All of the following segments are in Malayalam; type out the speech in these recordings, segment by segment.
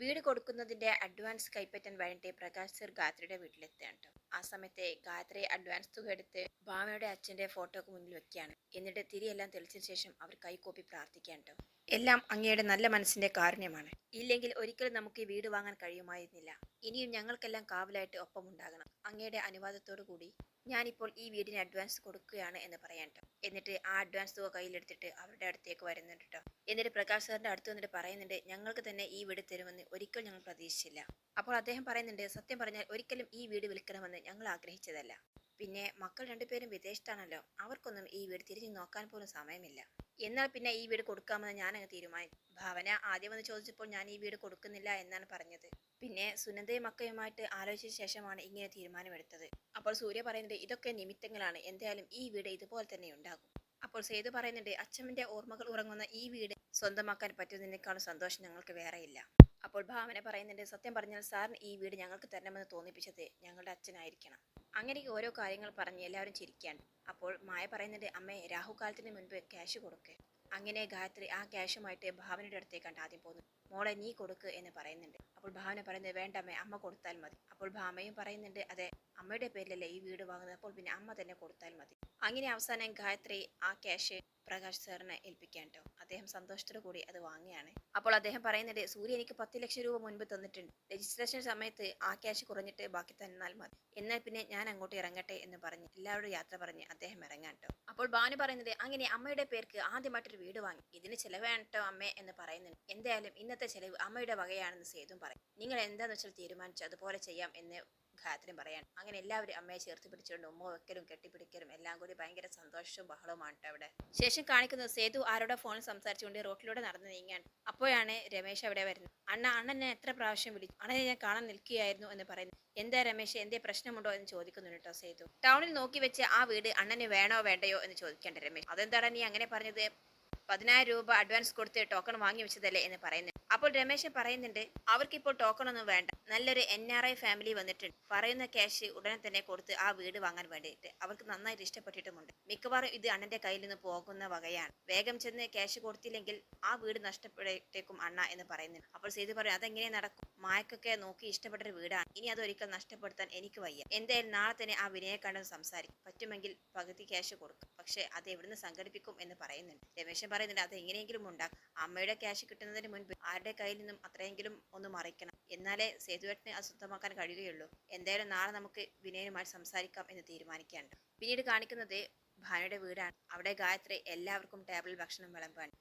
വീട് കൊടുക്കുന്നതിന്റെ അഡ്വാൻസ് കൈപ്പറ്റാൻ വേണ്ടി പ്രകാശ് സർ ഗായത്രിയുടെ വീട്ടിലെത്തുകയാണ് ട്ടോ. ആ സമയത്ത് ഗായത്രി അഡ്വാൻസ് തുക എടുത്ത് ഭാമയുടെ അച്ഛന്റെ ഫോട്ടോക്ക് മുന്നിൽ വെക്കുകയാണ്. എന്നിട്ട് തിരിയെല്ലാം തെളിച്ചതിന് ശേഷം അവർ കൈകൂപ്പി പ്രാർത്ഥിക്കുകയാണ് ട്ടോ. എല്ലാം അങ്ങയുടെ നല്ല മനസ്സിന്റെ കാരുണ്യമാണ്. ഇല്ലെങ്കിൽ ഒരിക്കലും നമുക്ക് ഈ വീട് വാങ്ങാൻ കഴിയുമായിരുന്നില്ല. ഇനിയും ഞങ്ങൾക്കെല്ലാം കാവലായിട്ട് ഒപ്പമുണ്ടാകണം. അങ്ങയുടെ അനുവാദത്തോടു കൂടി ഞാനിപ്പോൾ ഈ വീടിന് അഡ്വാൻസ് കൊടുക്കുകയാണ് എന്ന് പറയാൻ ട്ടോ. എന്നിട്ട് ആ അഡ്വാൻസ് തുക കയ്യിലെടുത്തിട്ട് അവരുടെ അടുത്തേക്ക് വരുന്നുണ്ട് ട്ടോ. എന്നിട്ട് പ്രകാശ് സാറിന്റെ അടുത്ത് വന്നിട്ട് പറയുന്നുണ്ട്, ഞങ്ങൾക്ക് തന്നെ ഈ വീട് തരുമെന്ന് ഒരിക്കലും ഞങ്ങൾ പ്രതീക്ഷിച്ചില്ല. അപ്പോൾ അദ്ദേഹം പറയുന്നുണ്ട്, സത്യം പറഞ്ഞാൽ ഒരിക്കലും ഈ വീട് വിൽക്കണമെന്ന് ഞങ്ങൾ ആഗ്രഹിച്ചതല്ല. പിന്നെ മക്കൾ രണ്ടുപേരും വിദേശത്താണല്ലോ, അവർക്കൊന്നും ഈ വീട് തിരിഞ്ഞു നോക്കാൻ പോലും സമയമില്ല. എന്നാൽ പിന്നെ ഈ വീട് കൊടുക്കാമെന്ന് ഞാനങ്ങ് തീരുമാനിച്ചു. ഭാവന ആദ്യം വന്ന് ചോദിച്ചപ്പോൾ ഞാൻ ഈ വീട് കൊടുക്കുന്നില്ല എന്നാണ് പറഞ്ഞത്. പിന്നെ സുനന്ദയും മക്കയുമായിട്ട് ആലോചിച്ച ശേഷമാണ് ഇങ്ങനെ തീരുമാനമെടുത്തത്. അപ്പോൾ സൂര്യ പറയുന്നുണ്ട്, ഇതൊക്കെ നിമിത്തങ്ങളാണ്, എന്തായാലും ഈ വീട് ഇതുപോലെ തന്നെ ഉണ്ടാകും. അപ്പോൾ സേതു പറയുന്നുണ്ട്, അച്ഛൻ്റെ ഓർമ്മകൾ ഉറങ്ങുന്ന ഈ വീട് സ്വന്തമാക്കാൻ പറ്റുന്നതിനേക്കാളും സന്തോഷം ഞങ്ങൾക്ക് വേറെയില്ല. അപ്പോൾ ഭാവന പറയുന്നുണ്ട്, സത്യം പറഞ്ഞാൽ സാറിന് ഈ വീട് ഞങ്ങൾക്ക് തരണമെന്ന് തോന്നിപ്പിച്ചത് ഞങ്ങളുടെ അച്ഛനായിരിക്കണം. അങ്ങനെ ഓരോ കാര്യങ്ങൾ പറഞ്ഞ് എല്ലാവരും ചിരിക്കുകയാണ്. അപ്പോൾ മായ പറയുന്നുണ്ട്, അമ്മേ രാഹുകാലത്തിന് മുൻപ് ക്യാഷ് കൊടുക്ക്. അങ്ങനെ ഗായത്രി ആ ക്യാഷുമായിട്ട് ഭാവനയുടെ അടുത്തേക്കാണ് ആദ്യം പോകുന്നത്. മോളെ നീ കൊടുക്ക് എന്ന് പറയുന്നുണ്ട്. അപ്പോൾ ഭാവന പറയുന്നത്, വേണ്ട അമ്മേ, അമ്മ കൊടുത്താൽ മതി. അപ്പോൾ ഭാമയും പറയുന്നുണ്ട്, അതെ, അമ്മയുടെ പേരിലല്ലേ ഈ വീട് വാങ്ങുന്നത്, അപ്പോൾ പിന്നെ അമ്മ തന്നെ കൊടുത്താൽ മതി. അങ്ങനെ അവസാനം ഗായത്രി ആ ക്യാഷ് പ്രകാശ് സാറിനെ ഏൽപ്പിക്കാൻ ട്ടോ. അദ്ദേഹം സന്തോഷത്തോടു കൂടി അത് വാങ്ങിയാണ്. അപ്പോൾ അദ്ദേഹം പറയുന്നുണ്ട്, സൂര്യ എനിക്ക് 10 ലക്ഷം രൂപ മുൻപ് തന്നിട്ടുണ്ട്. രജിസ്ട്രേഷൻ സമയത്ത് ആ ക്യാഷ് കുറഞ്ഞിട്ട് ബാക്കി തന്നാൽ മതി. എന്നാൽ പിന്നെ ഞാൻ അങ്ങോട്ട് ഇറങ്ങട്ടെ എന്ന് പറഞ്ഞ് എല്ലാവരോടും യാത്ര പറഞ്ഞ് അദ്ദേഹം ഇറങ്ങാൻ ട്ടോ. അപ്പോൾ ഭാനു പറയുന്നത്, അങ്ങനെ അമ്മയുടെ പേർക്ക് ആദ്യമായിട്ടൊരു വീട് വാങ്ങി. ഇതിന് ചിലവാണ് ട്ടോ അമ്മേ എന്ന് പറയുന്നുണ്ട്. എന്തായാലും ഇന്നത്തെ ചെലവ് അമ്മയുടെ വകയാണെന്ന് സേതും പറയും. നിങ്ങൾ എന്താന്ന് വെച്ചാൽ തീരുമാനിച്ചു അതുപോലെ ചെയ്യാം എന്ന് ഗായത്രി പറയാണ്. അങ്ങനെ എല്ലാവരും അമ്മയെ ചേർത്ത് പിടിച്ചുകൊണ്ട് ഉമ്മ വെക്കലും കെട്ടിപ്പിടിക്കലും എല്ലാം കൂടി ഭയങ്കര സന്തോഷവും ബഹളവുമാണ് അവിടെ. ശേഷം കാണിക്കുന്നത് സേതു ആരോടെ ഫോണിൽ സംസാരിച്ചുകൊണ്ട് റോട്ടിലൂടെ നടന്നു നീങ്ങാൻ. അപ്പോഴാണ് രമേശ് അവിടെ വരുന്നത്. അണ്ണനെ എത്ര പ്രാവശ്യം വിളിച്ചു, അണ്ണനെ ഞാൻ കാണാൻ നിൽക്കുകയായിരുന്നു എന്ന് പറയുന്നു. എന്താ രമേശ്, എന്തേ പ്രശ്നമുണ്ടോ എന്ന് ചോദിക്കുന്നുണ്ട് കേട്ടോ സേതു. ടൗണിൽ നോക്കി വെച്ച് ആ വീട് അണ്ണന് വേണോ വേണ്ടയോ എന്ന് ചോദിക്കേണ്ട രമേശ്. അതെന്താണ് നീ അങ്ങനെ പറഞ്ഞത്? 10,000 രൂപ അഡ്വാൻസ് കൊടുത്ത് ടോക്കൺ വാങ്ങി വെച്ചതല്ലേ എന്ന് പറയുന്നു. അപ്പോൾ രമേശൻ പറയുന്നുണ്ട്, അവർക്കിപ്പോൾ ടോക്കൺ ഒന്നും വേണ്ട, നല്ലൊരു NRI ഫാമിലി വന്നിട്ടുണ്ട്, പറയുന്ന ക്യാഷ് ഉടനെ തന്നെ കൊടുത്ത് ആ വീട് വാങ്ങാൻ വേണ്ടിയിട്ട് അവർക്ക് നന്നായിട്ട് ഇഷ്ടപ്പെട്ടിട്ടുമുണ്ട്. മിക്കവാറും ഇത് അണ്ണന്റെ കയ്യിൽ നിന്ന് പോകുന്ന വകയാണ്. വേഗം ചെന്ന് ക്യാഷ് കൊടുത്തില്ലെങ്കിൽ ആ വീട് നഷ്ടപ്പെട്ടേക്കും അണ്ണ എന്ന് പറയുന്നുണ്ട്. അപ്പോൾ സേതു പറയും, അതെങ്ങനെ നടക്കും? മായക്കൊക്കെ നോക്കി ഇഷ്ടപ്പെട്ടൊരു വീടാണ്, ഇനി അതൊരിക്കൽ നഷ്ടപ്പെടുത്താൻ എനിക്ക് വയ്യ. എന്തായാലും നാളെ തന്നെ ആ വിനയെ കണ്ടെന്ന് സംസാരിക്കും, പറ്റുമെങ്കിൽ പകുതി ക്യാഷ് കൊടുക്കും, പക്ഷെ അത് എവിടുന്ന് സംഘടിപ്പിക്കും എന്ന് പറയുന്നുണ്ട്. രമേശൻ പറയുന്നുണ്ട്, അത് എങ്ങനെയെങ്കിലും ഉണ്ടാകും. അമ്മയുടെ ക്യാഷ് കിട്ടുന്നതിന് മുൻപ് ആരുടെ കയ്യിൽ നിന്നും അത്രയെങ്കിലും ഒന്ന് മറിക്കണം, എന്നാലേ സേതുവേട്ടന് അത് സ്വന്തമാക്കാൻ കഴിയുകയുള്ളൂ. എന്തായാലും നാളെ നമുക്ക് വിനയനുമായി സംസാരിക്കാം എന്ന് തീരുമാനിക്കാനുണ്ട്. പിന്നീട് കാണിക്കുന്നത് ഭാനുയുടെ വീടാണ്. അവിടെ ഗായത്രി എല്ലാവർക്കും ടേബിളിൽ ഭക്ഷണം വിളമ്പാൻ.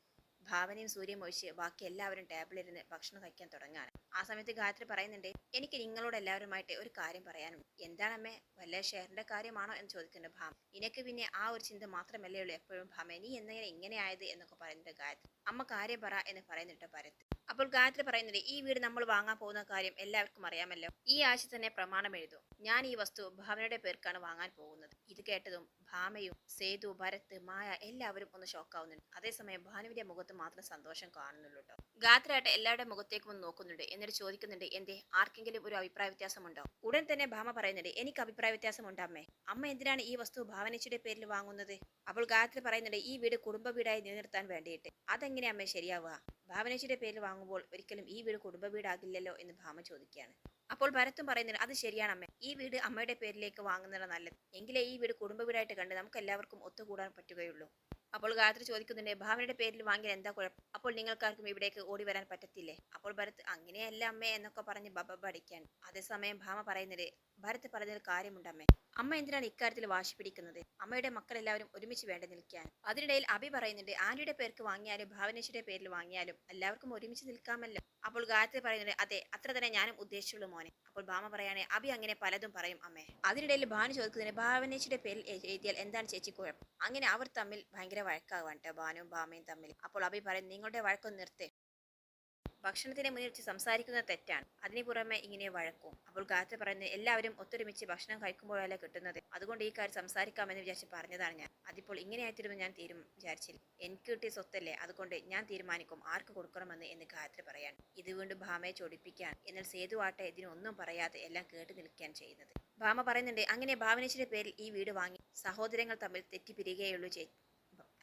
ഭാവനയും സൂര്യയും ഒഴിച്ച് ബാക്കി എല്ലാവരും ടേബിളിരുന്ന് ഭക്ഷണം കഴിക്കാൻ തുടങ്ങാണ്. ആ സമയത്ത് ഗായത്രി പറയുന്നുണ്ട്, എനിക്ക് നിങ്ങളോട് എല്ലാവരുമായിട്ട് ഒരു കാര്യം പറയാനുണ്ട്. എന്താണമ്മേ, വല്ല ഷെയറിന്റെ കാര്യമാണോ എന്ന് ചോദിക്കുന്നുണ്ട് ഭാമ. നിനക്ക് പിന്നെ ആ ഒരു ചിന്ത മാത്രമല്ലേ ഉള്ളൂ എപ്പോഴും ഭാമ, നീ എങ്ങനെ ഇങ്ങനെ ആയത് എന്നൊക്കെ പറയുന്നുണ്ട് ഗായത്രി. അമ്മ കാര്യം പറ എന്ന് പറയുന്നുണ്ട് ഭരത്. അപ്പോൾ ഗായത്രി പറയുന്നുണ്ട്, ഈ വീട് നമ്മൾ വാങ്ങാൻ പോകുന്ന കാര്യം എല്ലാവർക്കും അറിയാമല്ലോ. ഈ ആഴ്ച തന്നെ പ്രമാണം എഴുതൂ. ഞാൻ ഈ വസ്തു ഭാവനയുടെ പേർക്കാണ് വാങ്ങാൻ പോകുന്നത്. ഇത് കേട്ടതും ഭാമയും സേതു, ഭരത്, മായ എല്ലാവരും ഒന്ന് ഷോക്കാവുന്നുണ്ട്. അതേസമയം ഭാനുവിന്റെ മുഖത്ത് മാത്രം സന്തോഷം കാണുന്നുള്ളൂ കേട്ടോ. ഗായത്രിയായിട്ട് എല്ലാവരുടെ മുഖത്തേക്കും ഒന്ന് നോക്കുന്നുണ്ട്. എന്നിട്ട് ചോദിക്കുന്നുണ്ട്, എന്തേ, ആർക്കെങ്കിലും ഒരു അഭിപ്രായ വ്യത്യാസമുണ്ടോ? ഉടൻ തന്നെ ഭാമ പറയുന്നുണ്ട്, എനിക്ക് അഭിപ്രായ വ്യത്യാസമുണ്ട് അമ്മേ. അമ്മ എന്തിനാണ് ഈ വസ്തു ഭാവനച്ചിയുടെ പേരിൽ വാങ്ങുന്നത്? അപ്പോൾ ഗായത്രി പറയുന്നുണ്ട്, ഈ വീട് കുടുംബ വീടായി നിലനിർത്താൻ വേണ്ടിയിട്ട്. അതെങ്ങനെ അമ്മേ ശരിയാവുക? ഭാവനച്ചിയുടെ പേരിൽ വാങ്ങുമ്പോൾ ഒരിക്കലും ഈ വീട് കുടുംബ വീടാകില്ലല്ലോ എന്ന് ഭാമ ചോദിക്കുകയാണ്. അപ്പോൾ ഭരത്തും പറയുന്നത്, അത് ശരിയാണ് അമ്മേ, ഈ വീട് അമ്മയുടെ പേരിലേക്ക് വാങ്ങുന്നതാണ് നല്ലത്. എങ്കിലേ ഈ വീട് കുടുംബ വീടായിട്ട് കണ്ട് നമുക്ക് എല്ലാവർക്കും ഒത്തുകൂടാൻ പറ്റുകയുള്ളൂ. അപ്പോൾ ഗായത്രി ചോദിക്കുന്നുണ്ട്, ഭാവനയുടെ പേരിൽ വാങ്ങിയാൽ എന്താ കുഴപ്പം? അപ്പോൾ നിങ്ങൾക്കാർക്കും ഇവിടേക്ക് ഓടി വരാൻ പറ്റത്തില്ലേ? അപ്പോൾ ഭരത്, അങ്ങനെയല്ല അമ്മേ എന്നൊക്കെ പറഞ്ഞ് ബബ അടിക്കാൻ. അതേസമയം ഭാമ പറയുന്നത്, ഭരത് പറഞ്ഞതിൽ കാര്യമുണ്ടമ്മേ. അമ്മ എന്തിനാണ് ഇക്കാര്യത്തിൽ വാശി പിടിക്കുന്നത്? അമ്മയുടെ മക്കളെല്ലാവരും ഒരുമിച്ച് വേണ്ട നിൽക്കാൻ. അതിനിടയിൽ അഭി പറയുന്നുണ്ട്, ആന്റിയുടെ പേർക്ക് വാങ്ങിയാലും ഭാവനേശ്വരുടെ പേരിൽ വാങ്ങിയാലും എല്ലാവർക്കും ഒരുമിച്ച് നിൽക്കാമല്ലോ. അപ്പോൾ ഗായത്രി പറയുന്നുണ്ട്, അതെ, അത്ര തന്നെ ഞാനും ഉദ്ദേശിച്ചുള്ളൂ മോനെ. അപ്പോൾ ഭാമ പറയാണ്, അഭി അങ്ങനെ പലതും പറയും അമ്മേ. അതിനിടയിൽ ഭാനു ചോദിക്കുന്നതിന്, ഭാവനേശ്വരുടെ പേരിൽ എഴുതിയാൽ എന്താണ് ചേച്ചി കുഴപ്പം? അങ്ങനെ അവർ തമ്മിൽ ഭയങ്കര വഴക്കാവാൻ ട്ടോ, ഭാനുവും ഭാമയും തമ്മിൽ. അപ്പോൾ അഭി പറയും, നിങ്ങളുടെ വഴക്കൊന്ന് നിർത്തേ, ഭക്ഷണത്തിന് മുന്നിൽ വെച്ച് സംസാരിക്കുന്നത് തെറ്റാണ്, അതിന് പുറമെ ഇങ്ങനെ വഴക്കും. അപ്പോൾ ഗായത്രി പറയുന്നത്, എല്ലാവരും ഒത്തൊരുമിച്ച് ഭക്ഷണം കഴിക്കുമ്പോഴല്ലേ കിട്ടുന്നത്, അതുകൊണ്ട് ഈ കാര്യം സംസാരിക്കാമെന്ന് വിചാരിച്ച് പറഞ്ഞതാണ് ഞാൻ. അതിപ്പോൾ ഇങ്ങനെയായിത്തീരുമെന്ന് ഞാൻ വിചാരിച്ചില്ല. എനിക്ക് കിട്ടിയ സ്വത്തല്ലേ, അതുകൊണ്ട് ഞാൻ തീരുമാനിക്കും ആർക്ക് കൊടുക്കണമെന്ന് എന്ന് ഗായത്രി പറയാൻ. ഇത് വീണ്ടും ഭാമയെ ചൊടിപ്പിക്കാൻ. എന്നാൽ സേതു ആട്ടെ ഇതിനൊന്നും പറയാതെ എല്ലാം കേട്ട് നിൽക്കുകയാണ് ചെയ്യുന്നത്. ഭാമ പറയുന്നുണ്ട്, അങ്ങനെ ഭാവനേശ്വരുടെ പേരിൽ ഈ വീട് വാങ്ങി സഹോദരങ്ങൾ തമ്മിൽ തെറ്റിപ്പിരികയുള്ളൂ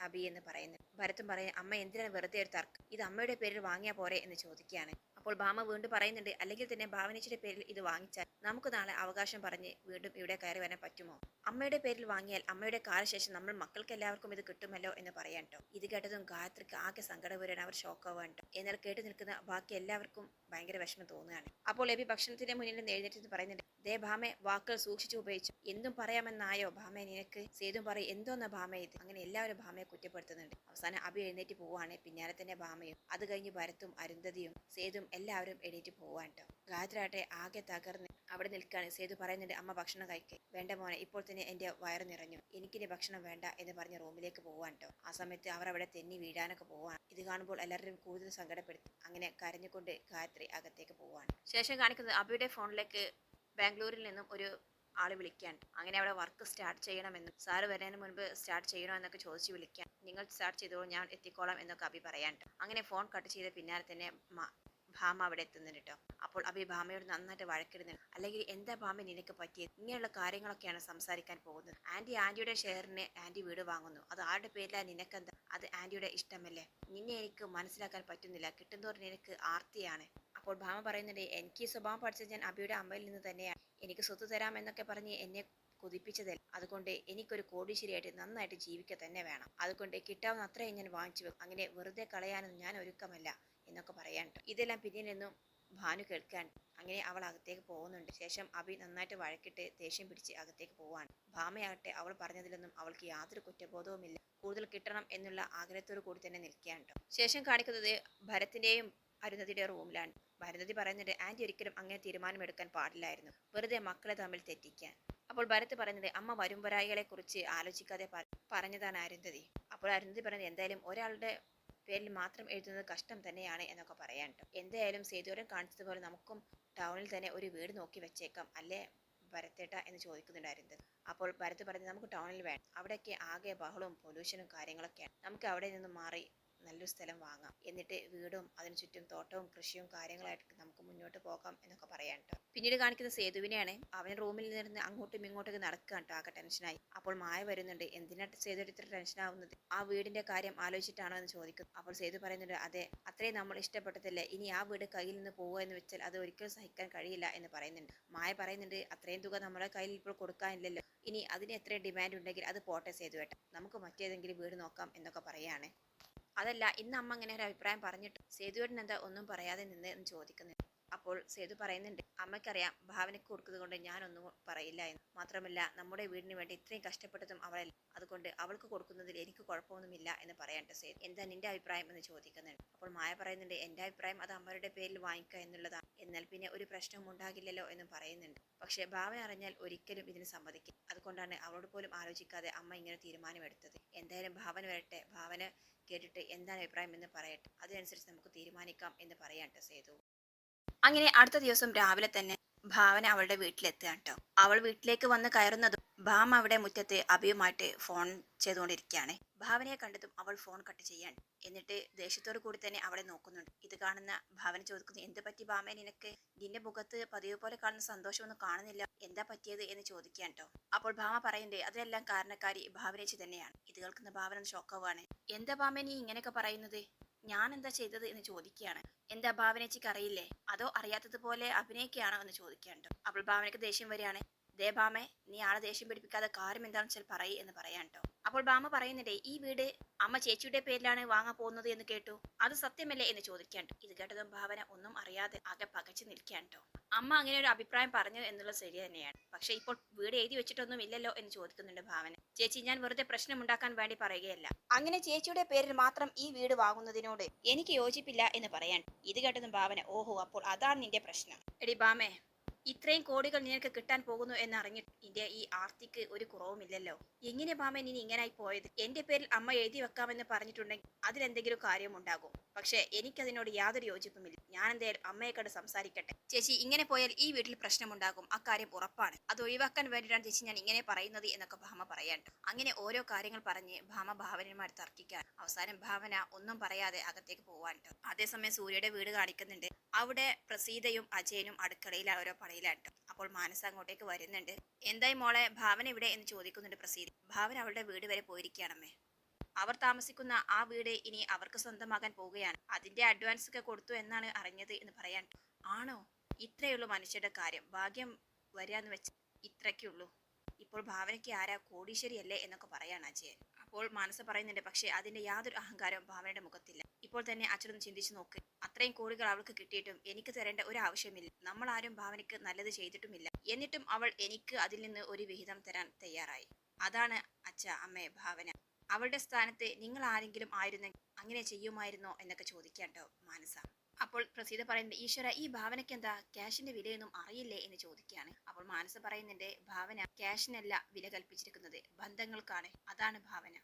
അബി എന്ന് പറയുന്നത്. ഭരത്തും പറയും, അമ്മ എന്തിനാണ് വെറുതെ ഒരു തർക്കം, ഇത് അമ്മയുടെ പേരിൽ വാങ്ങിയാ പോരെ എന്ന് ചോദിക്കുകയാണ്. അപ്പോൾ അപ്പോൾ ഭാമ വീണ്ടും പറയുന്നുണ്ട്, അല്ലെങ്കിൽ തന്നെ ഭാവനേച്ചിയുടെ പേരിൽ ഇത് വാങ്ങിച്ചാൽ നമുക്ക് നാളെ അവകാശം പറഞ്ഞ് വീണ്ടും ഇവിടെ കയറി വരാൻ പറ്റുമോ? അമ്മയുടെ പേരിൽ വാങ്ങിയാൽ അമ്മയുടെ കാലശേഷം നമ്മൾ മക്കൾക്ക് എല്ലാവർക്കും ഇത് കിട്ടുമല്ലോ എന്ന് പറയാൻ ട്ടോ. ഇത് കേട്ടതും ഗായത്രിക്ക് ആകെ സങ്കടം വരാൻ, അവർ ഷോക്കാവാൻ ട്ടോ. എന്നാൽ കേട്ട് നിൽക്കുന്ന ബാക്കി എല്ലാവർക്കും ഭയങ്കര വിഷമം തോന്നുകയാണ്. അപ്പോൾ എബി ഭക്ഷണത്തിന്റെ മുന്നിൽ നിന്ന് എഴുന്നേറ്റ് പറയുന്നുണ്ട്, ദേ ഭാമെ, വാക്കുകൾ സൂക്ഷിച്ചു ഉപയോഗിച്ചു. എന്തും പറയാമെന്നായോ ഭാമെ നിനക്ക്? സേതും പറയും, എന്തോന്ന ഭാമ ഇത്? അങ്ങനെ എല്ലാവരും ഭാമയെ കുറ്റപ്പെടുത്തുന്നുണ്ട്. അവസാനം അഭി എഴുന്നേറ്റ് പോവാണ്, പിന്നാലെ തന്നെ ഭാമയും. അത് കഴിഞ്ഞ് ഭരത്തും അരുന്ധതിയും സേതും എല്ലാവരും എണീറ്റ് പോവാൻ ട്ടോ. ഗായത്രി ആകെ തകർന്ന് അവിടെ നിൽക്കുകയാണ്. സേതു പറയുന്നുണ്ട്, അമ്മ ഭക്ഷണം കഴിക്കേ. വേണ്ട മോനെ, ഇപ്പോൾ തന്നെ എന്റെ വയറ് നിറഞ്ഞു, എനിക്കിനി ഭക്ഷണം വേണ്ട എന്ന് പറഞ്ഞ് റൂമിലേക്ക് പോവാൻ ട്ടോ. ആ സമയത്ത് അവർ അവിടെ തെന്നി വീഴാനൊക്കെ പോവാൻ. ഇത് കാണുമ്പോൾ എല്ലാവരും കൂടുതൽ സങ്കടപ്പെടുത്തി. അങ്ങനെ കരഞ്ഞുകൊണ്ട് ഗായത്രി അകത്തേക്ക് പോവാണ്. ശേഷം കാണിക്കുന്നത് അബിയുടെ ഫോണിലേക്ക് ബാംഗ്ലൂരിൽ നിന്നും ഒരു ആള് വിളിക്കാൻ. അങ്ങനെ അവിടെ വർക്ക് സ്റ്റാർട്ട് ചെയ്യണമെന്നും സാറ് വരുന്നതിന് മുൻപ് സ്റ്റാർട്ട് ചെയ്യണോ എന്നൊക്കെ ചോദിച്ച് വിളിക്കാൻ. നിങ്ങൾ സ്റ്റാർട്ട് ചെയ്തോളൂ, ഞാൻ എത്തിക്കോളാം എന്നൊക്കെ അബി പറയാൻ. അങ്ങനെ ഫോൺ കട്ട് ചെയ്ത പിന്നാലെ തന്നെ ഭാമ അവിടെ എത്തുന്നുണ്ട് കേട്ടോ. അപ്പോൾ അബി ഭാമയോട് നന്നായിട്ട് വഴക്കിടുന്നുണ്ട്. അല്ലെങ്കിൽ എന്താ ഭാമ നിനക്ക് പറ്റിയത്? ഇങ്ങനെയുള്ള കാര്യങ്ങളൊക്കെയാണ് സംസാരിക്കാൻ പോകുന്നത്. ആന്റിയുടെ ഷെയറിന് ആന്റി വീട് വാങ്ങുന്നു, അത് ആരുടെ പേരിലാണ്? നിനക്കെന്താ? അത് ആന്റിയുടെ ഇഷ്ടമല്ലേ? നിന്നെ എനിക്ക് മനസ്സിലാക്കാൻ പറ്റുന്നില്ല, കിട്ടുന്നതോടെ നിനക്ക് ആർത്തിയാണ്. അപ്പോൾ ഭാമ പറയുന്നുണ്ട്, എനിക്ക് ഈ സ്വഭാവം പഠിച്ചത് ഞാൻ അബിയുടെ അമ്മയിൽ നിന്ന് തന്നെയാണ്. എനിക്ക് സ്വത്ത് തരാമെന്നൊക്കെ പറഞ്ഞ് എന്നെ കൊതിപ്പിച്ചതല്ല. അതുകൊണ്ട് എനിക്കൊരു കോടീശ്വരിയായിട്ട് നന്നായിട്ട് ജീവിക്കുക തന്നെ വേണം. അതുകൊണ്ട് കിട്ടാവുന്ന അത്രയും ഞാൻ വാങ്ങിച്ചു വെക്കും. അങ്ങനെ വെറുതെ കളയാനൊന്നും ഞാൻ ഒരുക്കമല്ല എന്നൊക്കെ പറയാൻ. ഇതെല്ലാം പിന്നിൽ നിന്നും ഭാനു കേൾക്കാൻ. അങ്ങനെ അവൾ അകത്തേക്ക് പോകുന്നുണ്ട്. ശേഷം അഭി നന്നായിട്ട് വഴക്കിട്ട് ദേഷ്യം പിടിച്ച് അകത്തേക്ക് പോവാണ്. ഭാമയാകട്ടെ അവൾ പറഞ്ഞതിലൊന്നും അവൾക്ക് യാതൊരു കുറ്റബോധവുമില്ല. കൂടുതൽ കിട്ടണം എന്നുള്ള ആഗ്രഹത്തോടു കൂടി തന്നെ നിൽക്കുകയാണ്. ശേഷം കാണിക്കുന്നത് ഭരത്തിന്റെയും അരുന്ധതിയുടെ റൂമിലാണ്. ഭരതതി പറയുന്നുണ്ട്, ആന്റി ഒരിക്കലും അങ്ങനെ തീരുമാനമെടുക്കാൻ പാടില്ലായിരുന്നു, വെറുതെ മക്കളെ തമ്മിൽ തെറ്റിക്കാൻ. അപ്പോൾ ഭരത് പറയുന്നത്, അമ്മ വരുംവരായികളെ കുറിച്ച് ആലോചിക്കാതെ പറഞ്ഞതാണ് അരുന്ധതി. അപ്പോൾ അരുന്ധതി പറയുന്നത്, എന്തായാലും ഒരാളുടെ പേരിൽ മാത്രം എഴുതുന്നത് കഷ്ടം തന്നെയാണ് എന്നൊക്കെ പറയാൻ. എന്തായാലും സേതുവരൻ കാണിച്ചതുപോലെ നമുക്കും ടൗണിൽ തന്നെ ഒരു വീട് നോക്കി വെച്ചേക്കാം അല്ലേ ഭരത്തേട്ട എന്ന് ചോദിക്കുന്നുണ്ടായിരുന്നു. അപ്പോൾ ഭരത് പറഞ്ഞത്, നമുക്ക് ടൗണിൽ വേണം, അവിടെയൊക്കെ ആകെ ബഹളവും പൊല്യൂഷനും കാര്യങ്ങളൊക്കെയാണ്, നമുക്ക് അവിടെ നിന്ന് മാറി നല്ലൊരു സ്ഥലം വാങ്ങാം, എന്നിട്ട് വീടും അതിനു ചുറ്റും തോട്ടവും കൃഷിയും കാര്യങ്ങളായിട്ട് നമുക്ക് മുന്നോട്ട് പോകാം എന്നൊക്കെ പറയാൻ. പിന്നീട് കാണിക്കുന്ന സേതുവിനെയാണ്. അവൻ റൂമിൽ നിന്ന് അങ്ങോട്ടും ഇങ്ങോട്ടൊക്കെ നടക്കുകയാണ് ട്ടോ. ആകെ ടെൻഷനായി. അപ്പോൾ മായ വരുന്നുണ്ട്. എന്തിനാ സേതു ഇത്ര ടെൻഷൻ ആവുന്നത്? ആ വീടിന്റെ കാര്യം ആലോചിച്ചിട്ടാണോ എന്ന് ചോദിക്കുന്നു. അപ്പോൾ സേതു പറയുന്നുണ്ട്, അതെ, അത്രയും നമ്മൾ ഇഷ്ടപ്പെട്ടതല്ലേ, ഇനി ആ വീട് കയ്യിൽ നിന്ന് പോവുക എന്ന് വെച്ചാൽ അത് ഒരിക്കലും സഹിക്കാൻ കഴിയില്ല എന്ന് പറയുന്നുണ്ട്. മായ പറയുന്നുണ്ട്, അത്രയും തുക നമ്മുടെ കയ്യിൽ ഇപ്പോൾ കൊടുക്കാനില്ലല്ലോ, ഇനി അതിന് എത്രയും ഡിമാൻഡ് ഉണ്ടെങ്കിൽ അത് പോട്ടെ സേതുവേട്ട, നമുക്ക് മറ്റേതെങ്കിലും വീട് നോക്കാം എന്നൊക്കെ പറയാണ്. അതല്ല, ഇന്ന് അമ്മ ഇങ്ങനെ ഒരു അഭിപ്രായം പറഞ്ഞിട്ട് സേതുവേട്ടൻ എന്താ ഒന്നും പറയാതെ നിന്ന് എന്ന് ചോദിക്കുന്നു. അപ്പോൾ സേതു പറയുന്നുണ്ട്, അമ്മയ്ക്കറിയാം ഭാവനയ്ക്ക് കൊടുക്കുന്നത് കൊണ്ട് ഞാനൊന്നും പറയില്ല എന്ന്. മാത്രമല്ല നമ്മുടെ വീടിന് വേണ്ടി ഇത്രയും കഷ്ടപ്പെട്ടതും അവളല്ല, അതുകൊണ്ട് അവൾക്ക് കൊടുക്കുന്നതിൽ എനിക്ക് കുഴപ്പമൊന്നുമില്ല എന്ന് പറയട്ടെ സേതു. എന്താ നിന്റെ അഭിപ്രായം എന്ന് ചോദിക്കുന്നുണ്ട്. അപ്പോൾ മായ പറയുന്നുണ്ട്, എന്റെ അഭിപ്രായം അത് അമ്മയുടെ പേരിൽ വാങ്ങിക്കുക എന്നുള്ളതാണ്, എന്നാൽ പിന്നെ ഒരു പ്രശ്നവും ഉണ്ടാകില്ലല്ലോ എന്നും പറയുന്നുണ്ട്. പക്ഷെ ഭാവന അറിഞ്ഞാൽ ഒരിക്കലും ഇതിന് സമ്മതിക്കും, അതുകൊണ്ടാണ് അവളോട് പോലും ആലോചിക്കാതെ അമ്മ ഇങ്ങനെ തീരുമാനമെടുത്തത്. എന്തായാലും ഭാവന വരട്ടെ, ഭാവന കേട്ടിട്ട് എന്താണ് അഭിപ്രായം എന്ന് പറയട്ടെ, അതിനനുസരിച്ച് നമുക്ക് തീരുമാനിക്കാം എന്ന് പറയട്ടെ സേതു. അങ്ങനെ അടുത്ത ദിവസം രാവിലെ തന്നെ ഭാവന അവളുടെ വീട്ടിലെത്തുകയാണ് കേട്ടോ. അവൾ വീട്ടിലേക്ക് വന്ന് കയറുന്നതും ഭാമ അവിടെ മുറ്റത്ത് അഭിയുമായിട്ട് ഫോൺ ചെയ്തുകൊണ്ടിരിക്കുകയാണ്. ഭാവനയെ കണ്ടതും അവൾ ഫോൺ കട്ട് ചെയ്യാൻ, എന്നിട്ട് ദേഷ്യത്തോടു കൂടി തന്നെ അവളെ നോക്കുന്നുണ്ട്. ഇത് കാണുന്ന ഭാവന ചോദിക്കുന്നു, എന്ത് പറ്റി ഭാമ നിനക്ക്? നിന്റെ മുഖത്ത് പതിവ് പോലെ കാണുന്ന സന്തോഷമൊന്നും കാണുന്നില്ല, എന്താ പറ്റിയത് എന്ന് ചോദിക്കാൻ കേട്ടോ. അപ്പോൾ ഭാമ പറയുന്നുണ്ട്, അതെല്ലാം കാരണക്കാരി ഭാവനേച്ചി തന്നെയാണ്. ഇത് കേൾക്കുന്ന ഭാവന ഷോക്കാവാണ്. എന്താ ഭാമ നീ ഇങ്ങനെയൊക്കെ പറയുന്നത്? ഞാൻ എന്താ ചെയ്തത് എന്ന് ചോദിക്കുകയാണ്. എന്താ ഭാവനേച്ചിക്ക് അറിയില്ലേ, അതോ അറിയാത്തതുപോലെ അഭിനയിക്കുകയാണോ എന്ന് ചോദിക്കാനുണ്ട്. അപ്പോൾ ഭാവനയ്ക്ക് ദേഷ്യം വരികയാണ്. ദേ ഭാമേ, നീ ആളെ ദേഷ്യം പിടിപ്പിക്കാതെ കാര്യം എന്താണെന്ന് വെച്ചാൽ പറയ് എന്ന് പറയാൻ കേട്ടോ. അപ്പോൾ ഭാമ പറയുന്നുണ്ടേ, ഈ വീട് അമ്മ ചേച്ചിയുടെ പേരിലാണ് വാങ്ങാൻ പോകുന്നത് എന്ന് കേട്ടു, അത് സത്യമല്ലേ എന്ന് ചോദിക്കാണ്ട്. ഇത് കേട്ടതും ഭാവന ഒന്നും അറിയാതെ ആകെ പകച്ചു നിൽക്കാൻ കേട്ടോ. അമ്മ അങ്ങനെ ഒരു അഭിപ്രായം പറഞ്ഞു എന്നുള്ളത് ശരി തന്നെയാണ്, പക്ഷെ ഇപ്പോൾ വീട് എഴുതി വെച്ചിട്ടൊന്നും ഇല്ലല്ലോ എന്ന് ചോദിക്കുന്നുണ്ട് ഭാവന. ചേച്ചി, ഞാൻ വെറുതെ പ്രശ്നമുണ്ടാക്കാൻ വേണ്ടി പറയുകയല്ല, അങ്ങനെ ചേച്ചിയുടെ പേരിൽ മാത്രം ഈ വീട് വാങ്ങുന്നതിനോട് എനിക്ക് യോജിപ്പില്ല എന്ന് പറയാൻ. ഇത് കേട്ടതും ഭാവന, ഓഹോ, അപ്പോൾ അതാണ് നിന്റെ പ്രശ്നം. എടി ഭാമേ, ഇത്രയും കോടികൾ നിനക്ക് കിട്ടാൻ പോകുന്നു എന്നറിഞ്ഞിട്ട് നിന്റെ ഈ ആർത്തിക്ക് ഒരു കുറവുമില്ലല്ലോ. എങ്ങനെ ഭാമൻ ഇനി ഇങ്ങനായി പോയത്? എന്റെ പേരിൽ അമ്മ എഴുതി വെക്കാമെന്ന് പറഞ്ഞിട്ടുണ്ടെങ്കിൽ അതിലെന്തെങ്കിലും കാര്യമുണ്ടാകും, പക്ഷെ എനിക്കതിനോട് യാതൊരു യോജിപ്പുമില്ല. ഞാൻ എന്തായാലും അമ്മയെ കണ്ട് സംസാരിക്കട്ടെ. ചേച്ചി, ഇങ്ങനെ പോയാൽ ഈ വീട്ടിൽ പ്രശ്നമുണ്ടാകും, അക്കാര്യം ഉറപ്പാണ്. അത് ഒഴിവാക്കാൻ വേണ്ടിയിട്ടാണ് ചേച്ചി ഞാൻ ഇങ്ങനെ പറയുന്നത് എന്നൊക്കെ ഭാമ പറയാൻ. അങ്ങനെ ഓരോ കാര്യങ്ങൾ പറഞ്ഞ് ഭാമ ഭാവനയുമായി തർക്കിക്കാൻ. അവസാനം ഭാവന ഒന്നും പറയാതെ അകത്തേക്ക് പോവാൻ. അതേസമയം സൂര്യയുടെ വീട് കാണിക്കുന്നുണ്ട്. അവിടെ പ്രസീതയും അജയനും അടുക്കളയിൽ ഓരോ പണിയിലാട്ടോ. അപ്പോൾ മാനസ അങ്ങോട്ടേക്ക് വരുന്നുണ്ട്. എന്തായി മോളെ, ഭാവന ഇവിടെ എന്ന് ചോദിക്കുന്നുണ്ട് പ്രസീത. ഭാവന അവളുടെ വീട് വരെ പോയിരിക്കുകയാണമ്മേ. അവർ താമസിക്കുന്ന ആ വീട് ഇനി അവർക്ക് സ്വന്തമാകാൻ പോവുകയാണ്. അതിന്റെ അഡ്വാൻസ് ഒക്കെ കൊടുത്തു എന്നാണ് അറിഞ്ഞത് എന്ന് പറയാൻ. ആണോ? ഇത്രയുള്ളൂ മനുഷ്യരുടെ കാര്യം. ഭാഗ്യം വരികയെന്ന് വെച്ച് ഇത്രയ്ക്കുള്ളൂ. ഇപ്പോൾ ഭാവനയ്ക്ക് ആരാ കോടീശ്വരിയല്ലേ എന്നൊക്കെ പറയാണ് അജയൻ. അപ്പോൾ മനസ്സ് പറയുന്നുണ്ട്, പക്ഷേ അതിന്റെ യാതൊരു അഹങ്കാരവും ഭാവനയുടെ മുഖത്തില്ല. ഇപ്പോൾ തന്നെ അച്ഛനൊന്ന് ചിന്തിച്ചു നോക്ക്. അത്രയും കോടികൾ അവൾക്ക് കിട്ടിയിട്ടും എനിക്ക് തരേണ്ട ഒരു ആവശ്യമില്ല. നമ്മൾ ആരും ഭാവനയ്ക്ക് നല്ലത് ചെയ്തിട്ടുമില്ല. എന്നിട്ടും അവൾ എനിക്ക് അതിൽ നിന്ന് ഒരു വിഹിതം തരാൻ തയ്യാറായി. അതാണ് അച്ഛ അമ്മേ ഭാവന. അവളുടെ സ്ഥാനത്ത് നിങ്ങൾ ആരെങ്കിലും ആയിരുന്നെങ്കിൽ അങ്ങനെ ചെയ്യുമായിരുന്നോ എന്നൊക്കെ ചോദിക്കാട്ടോ മാനസ. അപ്പോൾ പ്രസീത പറയുന്നുണ്ട്, ഈശ്വര, ഈ ഭാവനയ്ക്ക് എന്താ ക്യാഷിന്റെ വിലയൊന്നും അറിയില്ലേ എന്ന് ചോദിക്കുകയാണ്. അപ്പോൾ മാനസ പറയുന്നുണ്ട്, ഭാവന ക്യാഷിനല്ല വില കൽപ്പിച്ചിരിക്കുന്നത്, ബന്ധങ്ങൾക്കാണ്. അതാണ് ഭാവന.